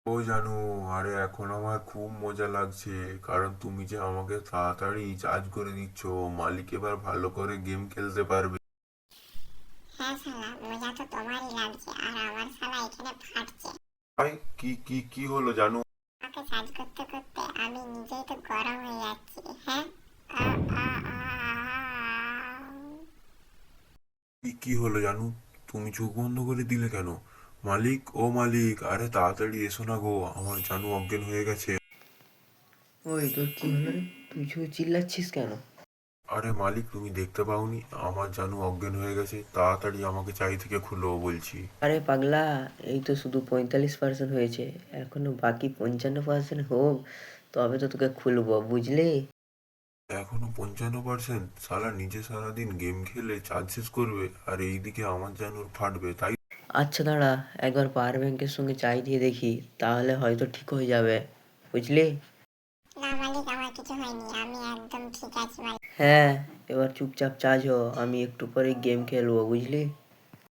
ও জানু, আরে এখন আমার খুব মজা লাগছে। কারণ তুমি যে আমাকে তাড়াতাড়ি চার্জ করে দিচ্ছ, মালিক এবার ভালো করে গেম খেলতে পারবে। হ্যাঁ শালা, মজা তো তোমারই লাগছে আর আমার শালা এখানে ফাটছে। ভাই, কি হলো জানু? আমাকে চার্জ করতে করতে আমি নিজেই তো গরম হয়ে যাচ্ছি। হ্যাঁ। আ, আ, আ, আ। কি হলো জানু? তুমি চোখ বন্ধ করে দিলে কেন? মালিক, ও মালিক, আরে তাড়াতাড়ি এসো না গো, আমার জানু অজ্ঞান হয়ে গেছে। ওই তোর কি হলো রে? তুই শুধু চিল্লাচ্ছিস কেন? আরে মালিক, তুমি দেখতে পাওনি আমার জানু অজ্ঞান হয়ে গেছে? তাড়াতাড়ি আমাকে চাই থেকে খুলো বলছি। আরে পাগলা, এই তো শুধু 45% হয়েছে। এখনো বাকি 55% হোক, তবে তো তোকে খুলবো, বুঝলি? এখনো 55%? শালা নিজে সারাদিন গেম খেলে চার্জ শেষ করবে, আর এইদিকে আমার জানুর ফাটবে, তাই? আচ্ছা দাঁড়া, একবার পাওয়ার ব্যাংকের সঙ্গে চাই দিয়ে দেখি, তাহলে হয়তো ঠিক হয়ে যাবে, বুঝলি? না মালিক, আমার কিছু হয়নি, আমি একদম ঠিক আছি মালিক। হ্যাঁ, এবার চুপচাপ চার্জ হ, আমি একটু পরে গেম খেলবো, বুঝলি?